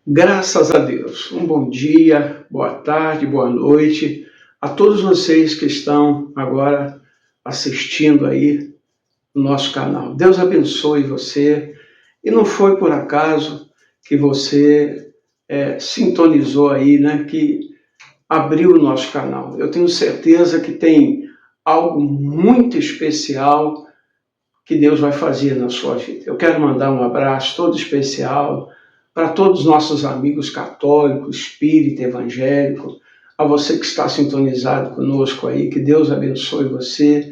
Graças a Deus. Um bom dia, boa tarde, boa noite a todos vocês que estão agora assistindo aí no nosso canal. Deus abençoe você. E não foi por acaso que você sintonizou aí, né? Que abriu o nosso canal. Eu tenho certeza que tem algo muito especial que Deus vai fazer na sua vida. Eu quero mandar um abraço todo especial para todos os nossos amigos católicos, espírita, evangélico, a você que está sintonizado conosco aí, que Deus abençoe você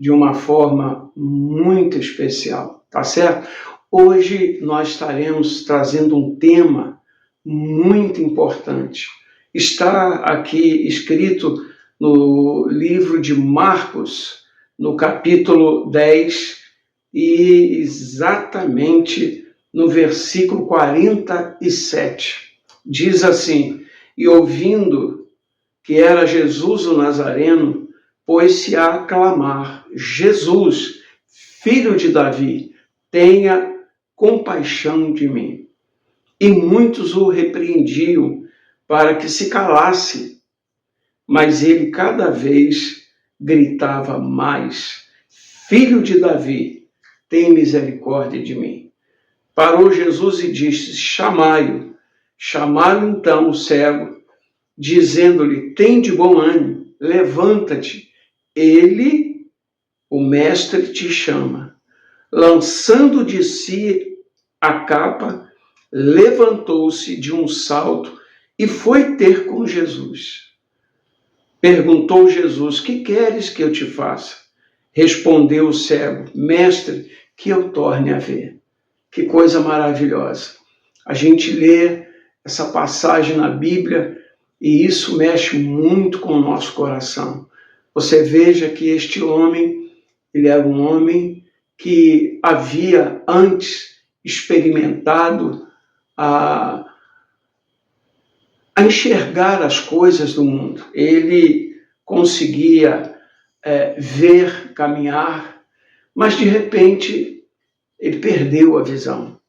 de uma forma muito especial, tá certo? Hoje nós estaremos trazendo um tema muito importante. Está aqui escrito no livro de Marcos, no capítulo 10, e exatamente no versículo 47. Diz assim: e ouvindo que era Jesus o Nazareno, pôs-se a aclamar: Jesus, filho de Davi, tenha compaixão de mim. E muitos o repreendiam para que se calasse, mas ele cada vez gritava mais: Filho de Davi, tem misericórdia de mim. Parou Jesus e disse: chamai-o. Chamaram então o cego, dizendo-lhe: tem de bom ânimo, levanta-te, ele, o mestre, te chama. Lançando de si a capa, levantou-se de um salto e foi ter com Jesus. Perguntou Jesus: que queres que eu te faça? Respondeu o cego: mestre, que eu torne a ver. Que coisa maravilhosa. A gente lê essa passagem na Bíblia e isso mexe muito com o nosso coração. Você veja que este homem, ele era um homem que havia antes experimentado a enxergar as coisas do mundo. Ele conseguia ver, caminhar, mas de repente ele perdeu a visão.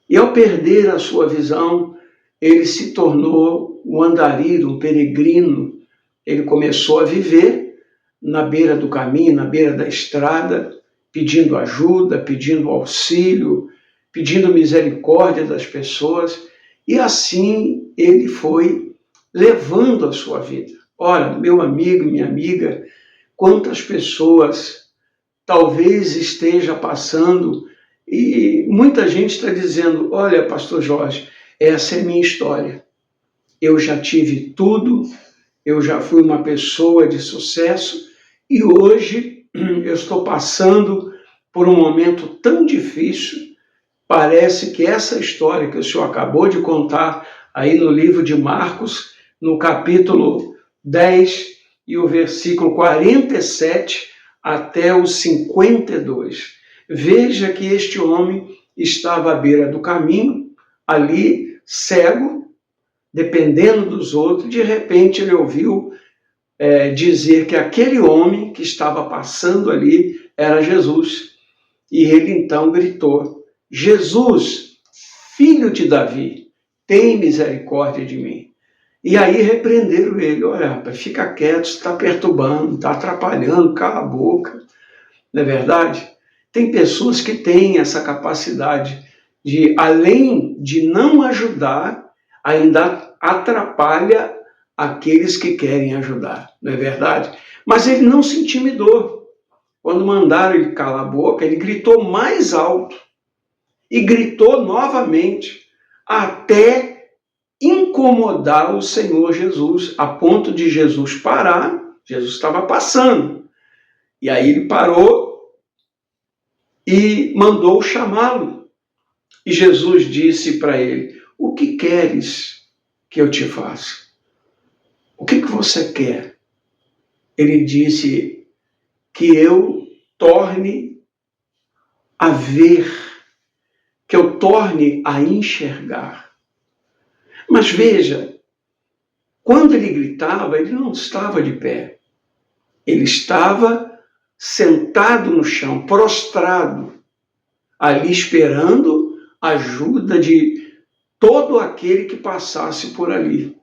E ao perder a sua visão, ele se tornou um andarilho, um peregrino. Ele começou a viver na beira do caminho, na beira da estrada, pedindo ajuda, pedindo auxílio, pedindo misericórdia das pessoas. E assim ele foi levando a sua vida. Ora, meu amigo, minha amiga, quantas pessoas talvez esteja passando e muita gente está dizendo: olha, pastor Jorge, essa é minha história. Eu já tive tudo, eu já fui uma pessoa de sucesso e hoje eu estou passando por um momento tão difícil. Parece que essa história que o senhor acabou de contar aí no livro de Marcos, no capítulo 10 e o versículo 47 até o 52. Veja que este homem estava à beira do caminho, ali cego, dependendo dos outros. De repente ele ouviu dizer que aquele homem que estava passando ali era Jesus. E ele então gritou: Jesus, filho de Davi, tem misericórdia de mim. E aí repreenderam ele: olha, rapaz, fica quieto, você está perturbando, está atrapalhando, cala a boca. Não é verdade? Tem pessoas que têm essa capacidade de, além de não ajudar, ainda atrapalha aqueles que querem ajudar. Não é verdade? Mas ele não se intimidou. Quando mandaram ele calar a boca, ele gritou mais alto. E gritou novamente, até incomodar o Senhor Jesus, a ponto de Jesus parar. Jesus estava passando. E aí ele parou e mandou chamá-lo. E Jesus disse para ele: o que queres que eu te faça? O que você quer? Ele disse: que eu torne a ver, que eu torne a enxergar. Mas veja, quando ele gritava, ele não estava de pé. Ele estava sentado no chão, prostrado, ali esperando a ajuda de todo aquele que passasse por ali.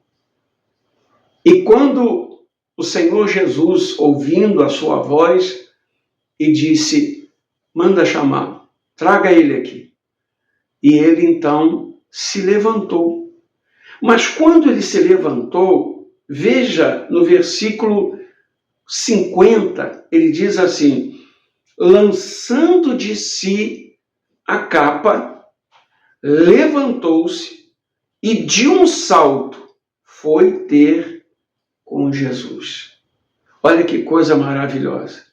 E quando o Senhor Jesus, ouvindo a sua voz, e disse, manda chamar, traga ele aqui. E ele então se levantou. Mas quando ele se levantou, veja no versículo 50, ele diz assim, lançando de si a capa, levantou-se e de um salto foi ter com Jesus. Olha que coisa maravilhosa.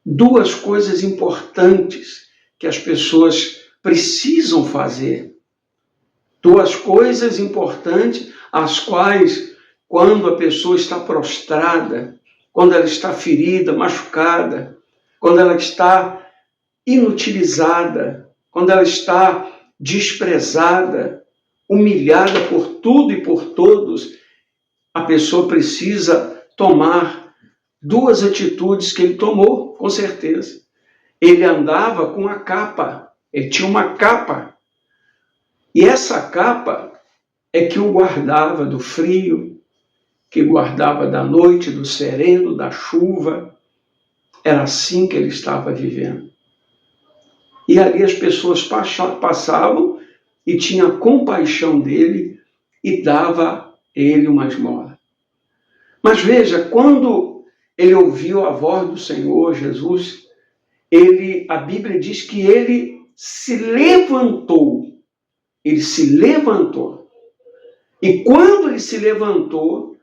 Duas coisas importantes que as pessoas precisam fazer. Duas coisas importantes, as quais, quando a pessoa está prostrada, quando ela está ferida, machucada, quando ela está inutilizada, quando ela está desprezada, humilhada por tudo e por todos, a pessoa precisa tomar duas atitudes que ele tomou, com certeza. Ele andava com a capa, ele tinha uma capa. E essa capa é que o guardava do frio, que guardava da noite, do sereno, da chuva. Era assim que ele estava vivendo. E ali as pessoas passavam e tinha compaixão dele e dava a ele uma esmola. Mas veja, quando ele ouviu a voz do Senhor Jesus, a Bíblia diz que ele se levantou. Ele se levantou. E quando ele se levantou,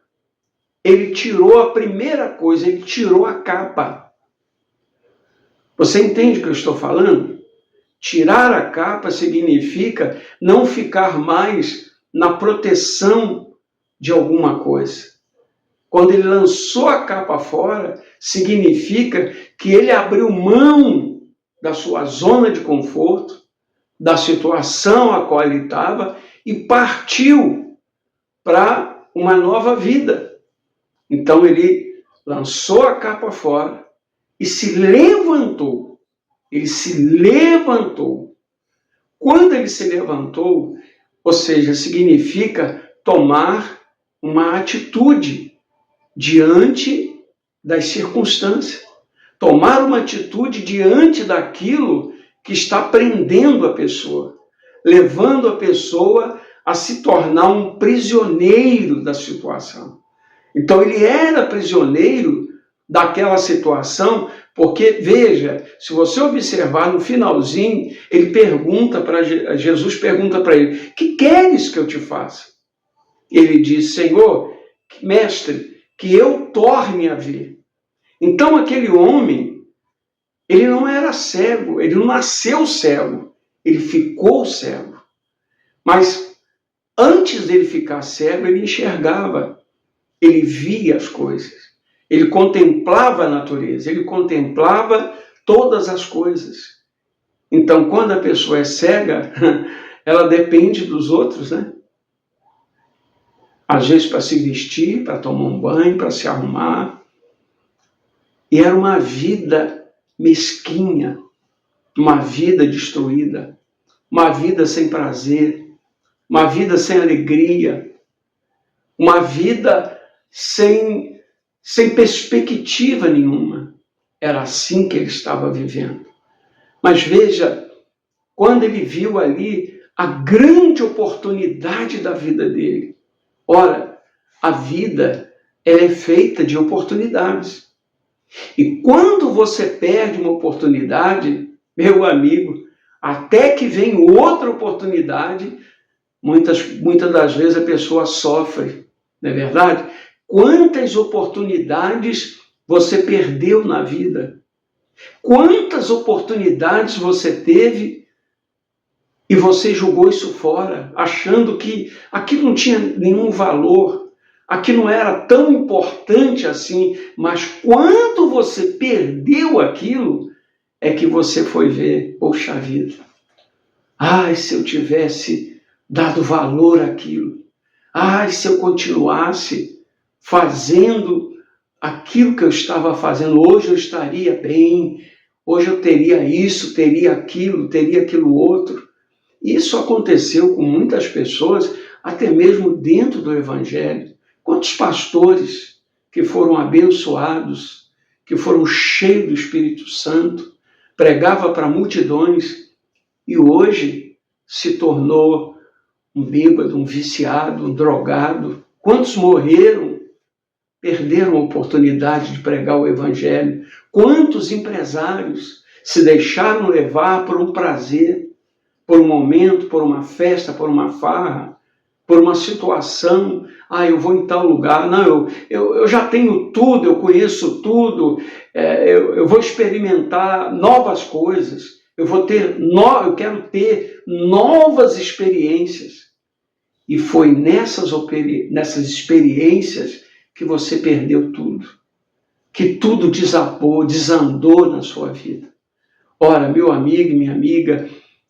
ele tirou a primeira coisa, ele tirou a capa. Você entende o que eu estou falando? Tirar a capa significa não ficar mais na proteção de alguma coisa. Quando ele lançou a capa fora, significa que ele abriu mão da sua zona de conforto, da situação a qual ele estava e partiu para uma nova vida. Então ele lançou a capa fora e se levantou. Ele se levantou. Quando ele se levantou, ou seja, significa tomar uma atitude diante das circunstâncias. Tomar uma atitude diante daquilo que está prendendo a pessoa, levando a pessoa a se tornar um prisioneiro da situação. Então ele era prisioneiro daquela situação, porque, veja, se você observar no finalzinho, ele pergunta para Jesus pergunta para ele, que queres que eu te faça? Ele diz, Senhor, mestre, que eu torne a ver. Então aquele homem, ele não era cego, ele não nasceu cego, ele ficou cego. Mas antes dele ficar cego, ele enxergava, ele via as coisas. Ele contemplava a natureza, ele contemplava todas as coisas. Então, quando a pessoa é cega, ela depende dos outros, né? Às vezes para se vestir, para tomar um banho, para se arrumar. E era uma vida mesquinha, uma vida destruída, uma vida sem prazer, uma vida sem alegria, uma vida sem perspectiva nenhuma. Era assim que ele estava vivendo. Mas veja, quando ele viu ali a grande oportunidade da vida dele. Ora, a vida ela é feita de oportunidades. E quando você perde uma oportunidade, meu amigo, até que vem outra oportunidade, muitas das vezes a pessoa sofre, não é verdade? Quantas oportunidades você perdeu na vida? Quantas oportunidades você teve e você jogou isso fora, achando que aquilo não tinha nenhum valor, aquilo não era tão importante assim, mas quando você perdeu aquilo, é que você foi ver, poxa vida, ai, se eu tivesse dado valor àquilo, ai, se eu continuasse fazendo aquilo que eu estava fazendo, hoje eu estaria bem, hoje eu teria isso, teria aquilo outro. Isso aconteceu com muitas pessoas, até mesmo dentro do Evangelho. Quantos pastores que foram abençoados, que foram cheios do Espírito Santo, pregava para multidões e hoje se tornou um bêbado, um viciado, um drogado. Quantos morreram, perderam a oportunidade de pregar o Evangelho? Quantos empresários se deixaram levar por um prazer, por um momento, por uma festa, por uma farra, por uma situação? Eu vou em tal lugar, não, eu já tenho tudo, eu conheço tudo, eu vou experimentar novas coisas, eu quero ter novas experiências. E foi nessas experiências que você perdeu tudo, que tudo desandou na sua vida. Ora, meu amigo e minha amiga,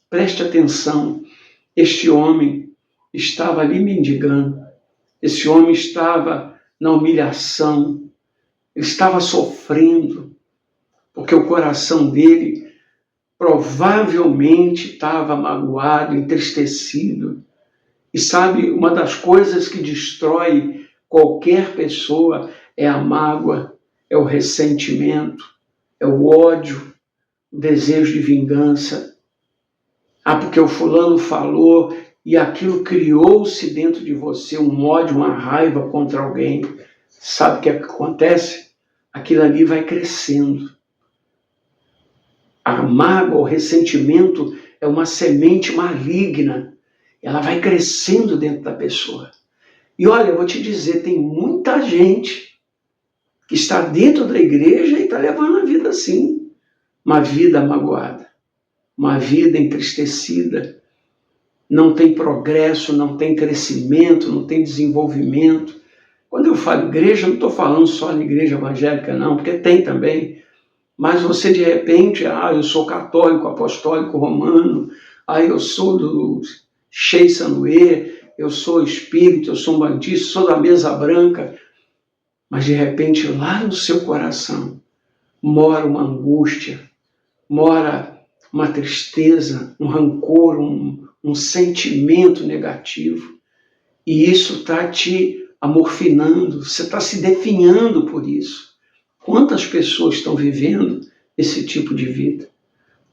preste atenção, este homem estava ali mendigando, esse homem estava na humilhação, ele estava sofrendo, porque o coração dele provavelmente estava magoado, entristecido. E sabe, uma das coisas que destrói qualquer pessoa é a mágoa, é o ressentimento, é o ódio, o desejo de vingança. Porque o fulano falou e aquilo criou-se dentro de você um ódio, uma raiva contra alguém. Sabe o que acontece? Aquilo ali vai crescendo. A mágoa, o ressentimento é uma semente maligna. Ela vai crescendo dentro da pessoa. E olha, eu vou te dizer, tem muita gente que está dentro da igreja e está levando a vida assim. Uma vida magoada, uma vida entristecida. Não tem progresso, não tem crescimento, não tem desenvolvimento. Quando eu falo igreja, eu não estou falando só de igreja evangélica, não, porque tem também. Mas você, de repente, eu sou católico, apostólico, romano, eu sou do Shei Sanduê, eu sou espírito, eu sou um bandista, sou da mesa branca. Mas, de repente, lá no seu coração, mora uma angústia, mora uma tristeza, um rancor, um sentimento negativo. E isso está te amorfinando, você está se definhando por isso. Quantas pessoas estão vivendo esse tipo de vida?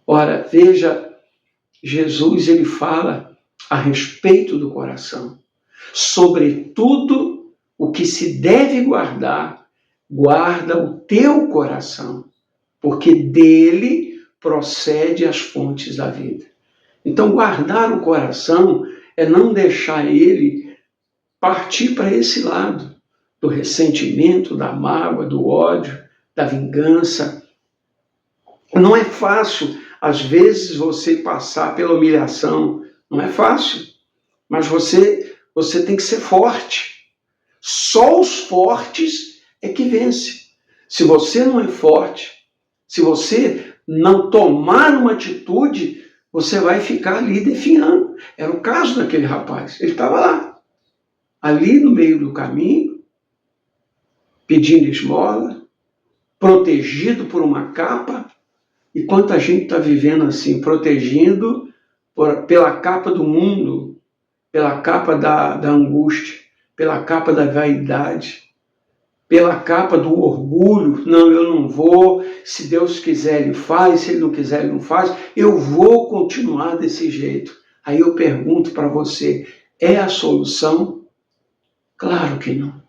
Ora, veja, Jesus ele fala a respeito do coração. Sobretudo o que se deve guardar, guarda o teu coração, porque dele procede as fontes da vida. Então, guardar o coração é não deixar ele partir para esse lado do ressentimento, da mágoa, do ódio, da vingança. Não é fácil, às vezes, você passar pela humilhação. Não é fácil, mas você tem que ser forte. Só os fortes é que vencem. Se você não é forte, se você não tomar uma atitude, você vai ficar ali definhando. Era o caso daquele rapaz. Ele estava lá, ali no meio do caminho, pedindo esmola, protegido por uma capa. E quanta gente está vivendo assim, protegido pela capa do mundo, pela capa da angústia, pela capa da vaidade, pela capa do orgulho. Não, eu não vou, se Deus quiser ele faz, se ele não quiser ele não faz, eu vou continuar desse jeito. Aí eu pergunto para você, é a solução? Claro que não.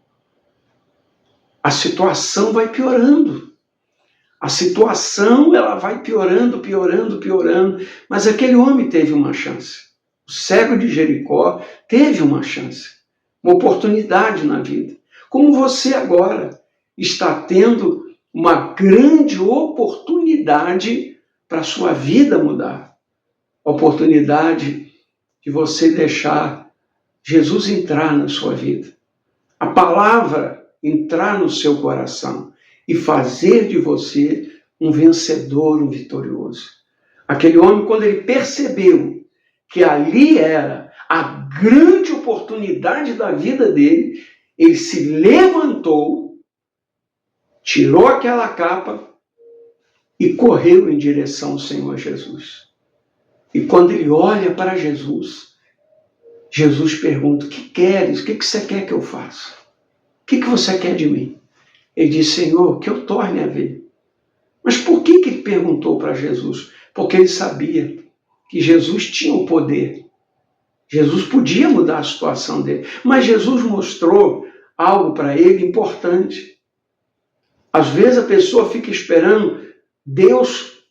A situação vai piorando. A situação ela vai piorando, mas aquele homem teve uma chance. O cego de Jericó teve uma chance, uma oportunidade na vida. Como você agora está tendo uma grande oportunidade para a sua vida mudar. Oportunidade de você deixar Jesus entrar na sua vida. A palavra entrar no seu coração e fazer de você um vencedor, um vitorioso. Aquele homem, quando ele percebeu que ali era a grande oportunidade da vida dele, ele se levantou, tirou aquela capa e correu em direção ao Senhor Jesus. E quando ele olha para Jesus, Jesus pergunta: o que queres? O que você quer que eu faça? O que você quer de mim? Ele diz: Senhor, que eu torne a ver. Mas por que ele perguntou para Jesus? Porque ele sabia que Jesus tinha o poder. Jesus podia mudar a situação dele. Mas Jesus mostrou algo para ele importante. Às vezes a pessoa fica esperando Deus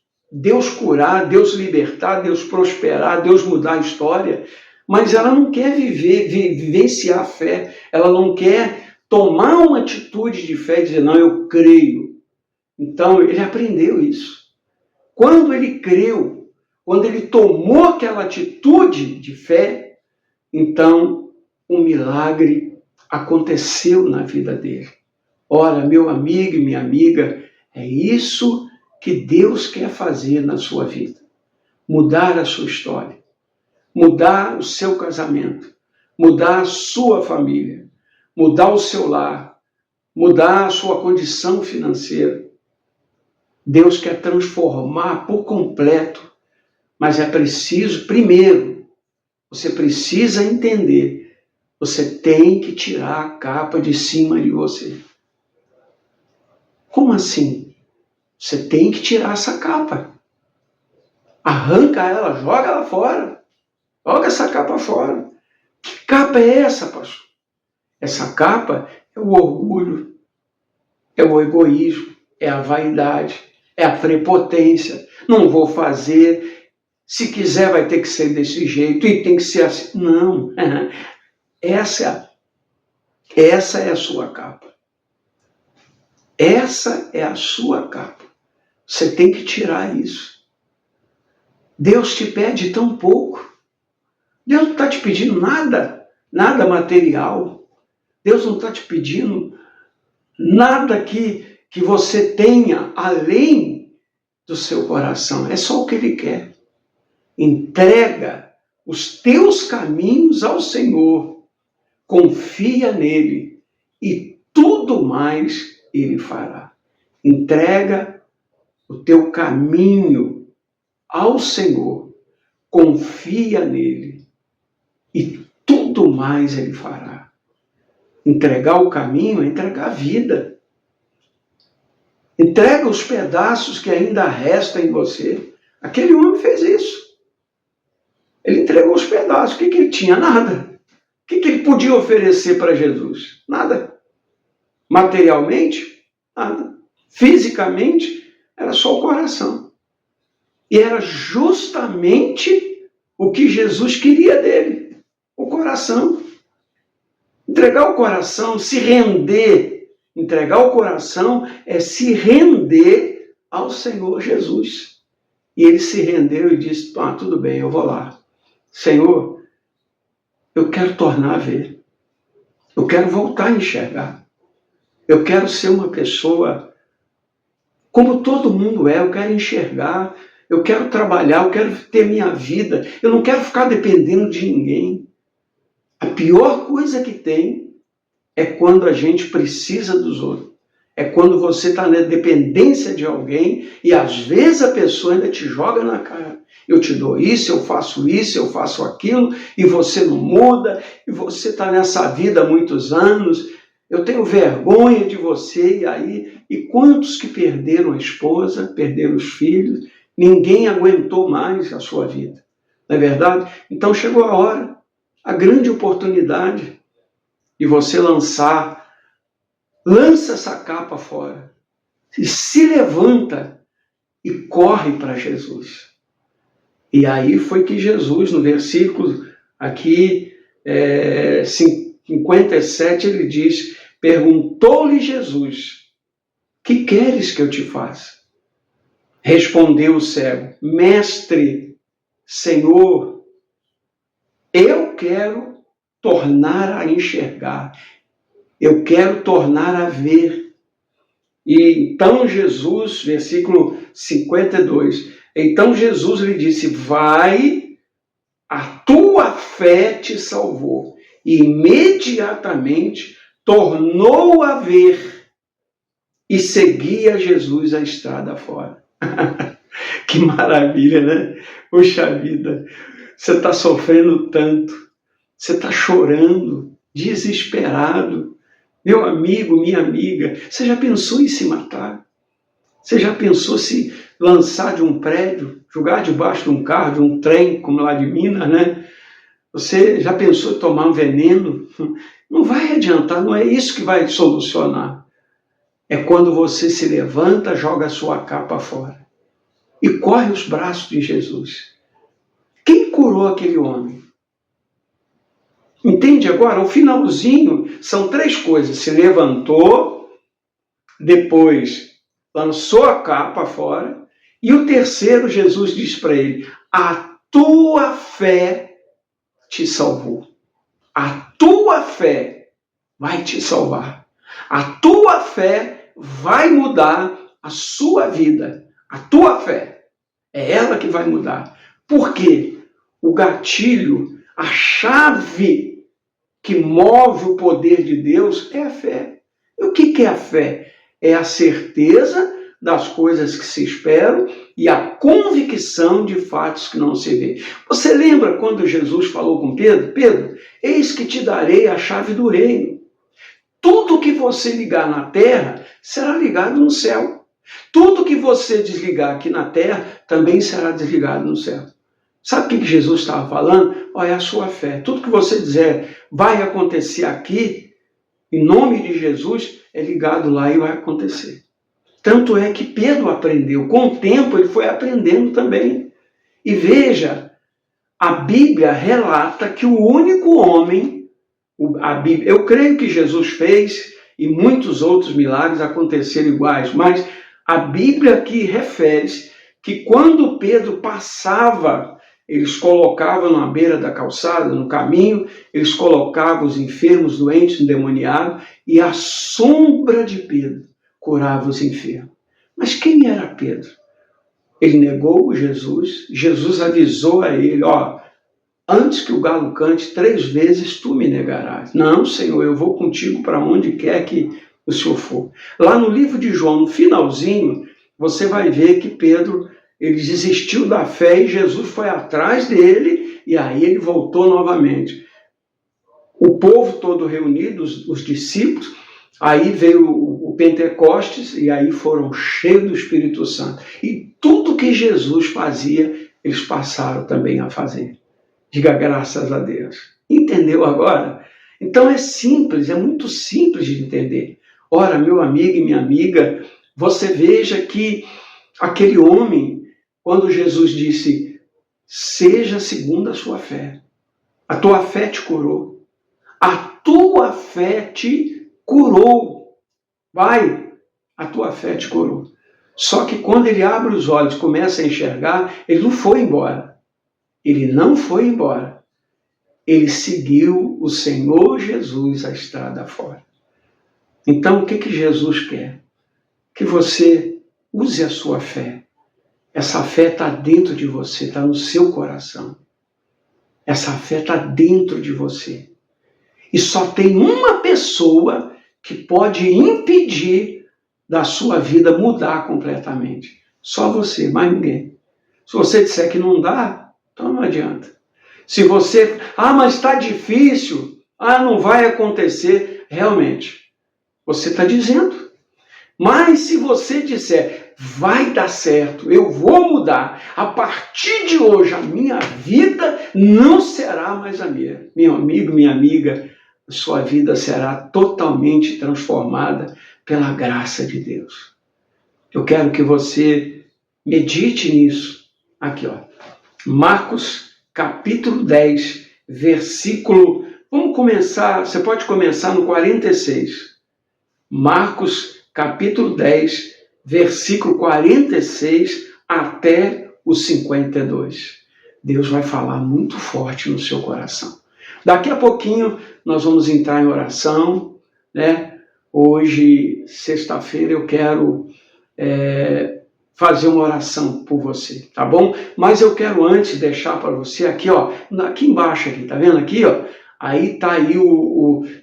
curar, Deus libertar, Deus prosperar, Deus mudar a história, mas ela não quer vivenciar a fé, ela não quer tomar uma atitude de fé e dizer: não, eu creio. Então ele aprendeu isso. Quando ele creu, quando ele tomou aquela atitude de fé, então um milagre aconteceu na vida dele. Ora, meu amigo e minha amiga, é isso que Deus quer fazer na sua vida. Mudar a sua história, mudar o seu casamento, mudar a sua família, mudar o seu lar, mudar a sua condição financeira. Deus quer transformar por completo, mas é preciso, primeiro, você precisa entender, você tem que tirar a capa de cima de você. Como assim? Você tem que tirar essa capa. Arranca ela, joga ela fora. Joga essa capa fora. Que capa é essa, pastor? Essa capa é o orgulho, é o egoísmo, é a vaidade, é a prepotência. Não vou fazer. Se quiser vai ter que ser desse jeito e tem que ser assim. Não. Essa é a sua capa. Essa é a sua capa. Você tem que tirar isso. Deus te pede tão pouco. Deus não está te pedindo nada material. Deus não está te pedindo nada que você tenha além do seu coração. É só o que Ele quer. Entrega os teus caminhos ao Senhor. Confia nele e tudo mais Ele fará. Entrega o teu caminho ao Senhor, confia nele e tudo mais Ele fará. Entregar o caminho é entregar a vida. Entrega os pedaços que ainda restam em você. Aquele homem fez isso. Ele entregou os pedaços. O que ele tinha? Nada. O que ele podia oferecer para Jesus? Nada. Materialmente? Nada. Fisicamente? Era só o coração. E era justamente o que Jesus queria dele. O coração. Entregar o coração, se render. Entregar o coração é se render ao Senhor Jesus. E ele se rendeu e disse: tudo bem, eu vou lá. Senhor, eu quero tornar a ver. Eu quero voltar a enxergar. Eu quero ser uma pessoa como todo mundo é. Eu quero enxergar. Eu quero trabalhar. Eu quero ter minha vida. Eu não quero ficar dependendo de ninguém. A pior coisa que tem é quando a gente precisa dos outros. É quando você está na dependência de alguém e às vezes a pessoa ainda te joga na cara. Eu te dou isso, eu faço aquilo e você não muda e você está nessa vida há muitos anos. Eu tenho vergonha de você e quantos que perderam a esposa, perderam os filhos, ninguém aguentou mais a sua vida. Não é verdade? Então chegou a hora, a grande oportunidade de você lança essa capa fora, se levanta e corre para Jesus. E aí foi que Jesus, no versículo aqui 57, ele diz: perguntou-lhe Jesus: que queres que eu te faça? Respondeu o cego: mestre, Senhor, eu quero tornar a enxergar. Eu quero tornar a ver. E então Jesus, versículo 52, então Jesus lhe disse: vai, a tua fé te salvou. E imediatamente tornou a ver e seguia Jesus a estrada fora. Que maravilha, né? Poxa vida, você está sofrendo tanto, você está chorando, desesperado. Meu amigo, minha amiga, você já pensou em se matar? Você já pensou se lançar de um prédio, jogar debaixo de um carro, de um trem, como lá de Minas, né? Você já pensou em tomar um veneno? Não vai adiantar, não é isso que vai solucionar. É quando você se levanta, joga a sua capa fora e corre os braços de Jesus. Quem curou aquele homem? Entende agora? O finalzinho são três coisas. Se levantou, depois lançou a capa fora, e o terceiro, Jesus diz para ele: a tua fé te salvou. A tua fé vai te salvar. A tua fé vai mudar a sua vida. A tua fé é ela que vai mudar. Por quê? O gatilho, a chave que move o poder de Deus é a fé. E o que é a fé? É a certeza das coisas que se esperam e a convicção de fatos que não se vê. Você lembra quando Jesus falou com Pedro? Pedro, eis que te darei a chave do reino. Tudo que você ligar na terra será ligado no céu. Tudo que você desligar aqui na terra também será desligado no céu. Sabe o que Jesus estava falando? Olha, é a sua fé. Tudo que você dizer vai acontecer aqui, em nome de Jesus, é ligado lá e vai acontecer. Tanto é que Pedro aprendeu. Com o tempo ele foi aprendendo também. E veja, a Bíblia relata que o único homem, eu creio que Jesus fez e muitos outros milagres aconteceram iguais, mas a Bíblia aqui refere que quando Pedro passava, eles colocavam na beira da calçada, no caminho, eles colocavam os enfermos, doentes, endemoniados, e a sombra de Pedro curava os enfermos. Mas quem era Pedro? Ele negou Jesus, Jesus avisou a ele, antes que o galo cante 3 vezes tu me negarás. Não, Senhor, eu vou contigo para onde quer que o Senhor for. Lá no livro de João, no finalzinho, você vai ver que Pedro, ele desistiu da fé e Jesus foi atrás dele e aí ele voltou novamente. O povo todo reunido, os discípulos, aí veio o Pentecostes e aí foram cheios do Espírito Santo. E tudo que Jesus fazia, eles passaram também a fazer. Diga graças a Deus. Entendeu agora? Então é simples, é muito simples de entender. Ora, meu amigo e minha amiga, você veja que aquele homem, quando Jesus disse, seja segundo a sua fé, a tua fé te curou, a tua fé te curou, vai, a tua fé te curou. Só que quando ele abre os olhos, começa a enxergar, ele não foi embora. Ele não foi embora. Ele seguiu o Senhor Jesus a estrada fora. Então, o que Jesus quer? Que você use a sua fé. Essa fé está dentro de você, está no seu coração. Essa fé está dentro de você. E só tem uma pessoa que pode impedir da sua vida mudar completamente. Só você, mais ninguém. Se você disser que não dá, então não adianta. Se você, mas está difícil, não vai acontecer, realmente, você está dizendo. Mas se você disser, vai dar certo, eu vou mudar, a partir de hoje a minha vida não será mais a minha. Meu amigo, minha amiga, a sua vida será totalmente transformada pela graça de Deus. Eu quero que você medite nisso. Aqui, Marcos capítulo 10, versículo... Vamos começar, você pode começar no 46. Marcos capítulo 10, versículo 46 até o 52. Deus vai falar muito forte no seu coração. Daqui a pouquinho nós vamos entrar em oração, né? Hoje, sexta-feira, eu quero fazer uma oração por você, tá bom? Mas eu quero antes deixar para você aqui, aqui embaixo, aqui, tá vendo aqui, Aí tá aí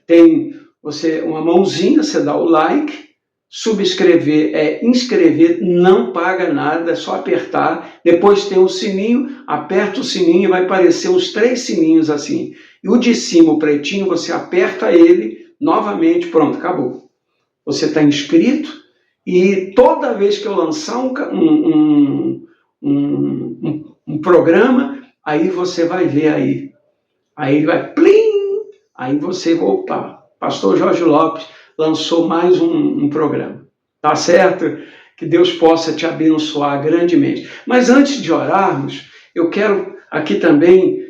tem você uma mãozinha, você dá o like, subscrever, inscrever, não paga nada, é só apertar. Depois tem o sininho, aperta o sininho e vai aparecer uns 3 sininhos assim. E o de cima, o pretinho, você aperta ele novamente, pronto, acabou. Você está inscrito e toda vez que eu lançar um programa, aí você vai ver aí. Aí ele vai, plim! Aí você, opa, Pastor Jorge Lopes lançou mais um programa. Tá certo? Que Deus possa te abençoar grandemente. Mas antes de orarmos, eu quero aqui também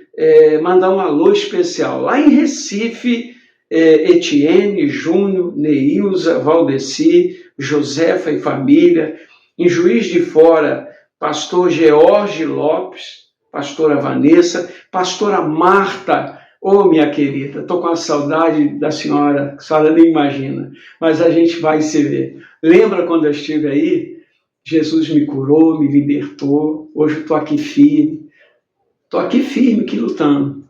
mandar um alô especial. Lá em Recife, Etienne, Júnior, Neilza, Valdeci, Josefa e família. Em Juiz de Fora, pastor George Lopes, pastora Vanessa, pastora Marta. Ô, minha querida, estou com a saudade da senhora, a senhora nem imagina, mas a gente vai se ver. Lembra quando eu estive aí? Jesus me curou, me libertou, hoje estou aqui firme aqui lutando.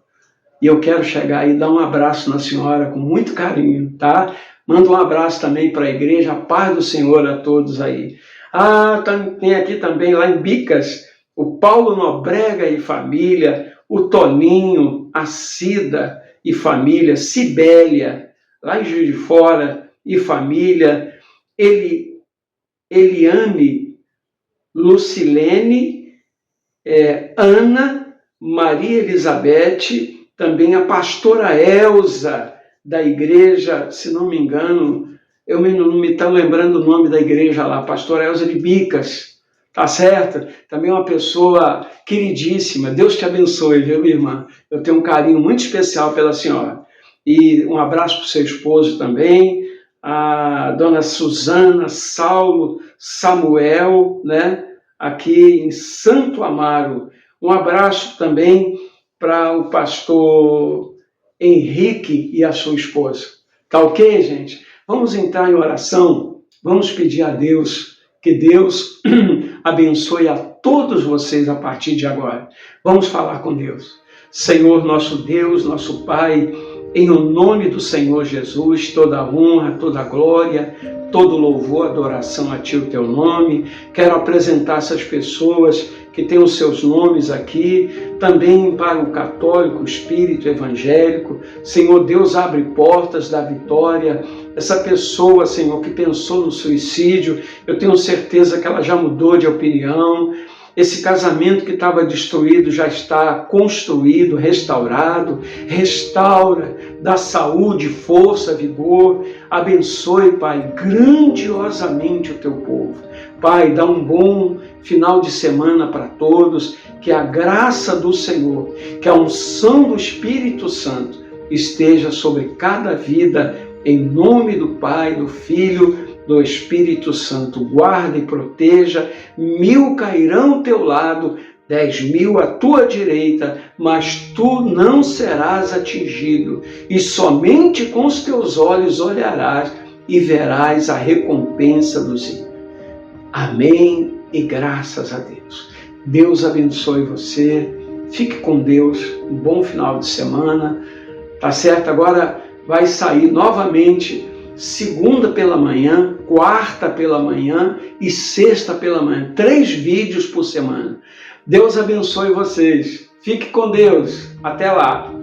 E eu quero chegar aí e dar um abraço na senhora com muito carinho, tá? Manda um abraço também para a igreja, a paz do Senhor a todos aí. Tem aqui também, lá em Bicas, o Paulo Nobrega e família, o Toninho, a Cida e família, Cibélia, lá em Juiz de Fora e família, Eliane, Lucilene, Ana, Maria Elizabeth, também a pastora Elza, da igreja, se não me engano, eu não me estou lembrando o nome da igreja lá, pastora Elza de Bicas, tá certo? Também uma pessoa queridíssima, Deus te abençoe, viu, minha irmã? Eu tenho um carinho muito especial pela senhora. E um abraço para o seu esposo também, a dona Suzana, Saulo, Samuel, né? Aqui em Santo Amaro. Um abraço também para o pastor Henrique e a sua esposa. Tá ok, gente? Vamos entrar em oração, vamos pedir a Deus, que Deus abençoe a todos vocês a partir de agora. Vamos falar com Deus. Senhor, nosso Deus, nosso Pai, em o nome do Senhor Jesus, toda honra, toda glória, todo louvor, adoração a Ti, o Teu nome. Quero apresentar essas pessoas que têm os seus nomes aqui, também para o católico, o espírito evangélico. Senhor Deus, abre portas da vitória. Essa pessoa, Senhor, que pensou no suicídio, eu tenho certeza que ela já mudou de opinião. Esse casamento que estava destruído já está construído, restaurado. Restaura, dá saúde, força, vigor. Abençoe, Pai, grandiosamente o Teu povo. Pai, dá um bom final de semana para todos. Que a graça do Senhor, que a unção do Espírito Santo esteja sobre cada vida, em nome do Pai, do Filho, do Espírito Santo. Guarda e proteja, 1000 cairão ao teu lado, 10.000 à tua direita, mas tu não serás atingido, e somente com os teus olhos olharás e verás a recompensa dos ímpios. Amém e graças a Deus. Deus abençoe você, fique com Deus, um bom final de semana, tá certo? Agora vai sair novamente segunda pela manhã, quarta pela manhã e sexta pela manhã. 3 vídeos por semana. Deus abençoe vocês. Fique com Deus. Até lá.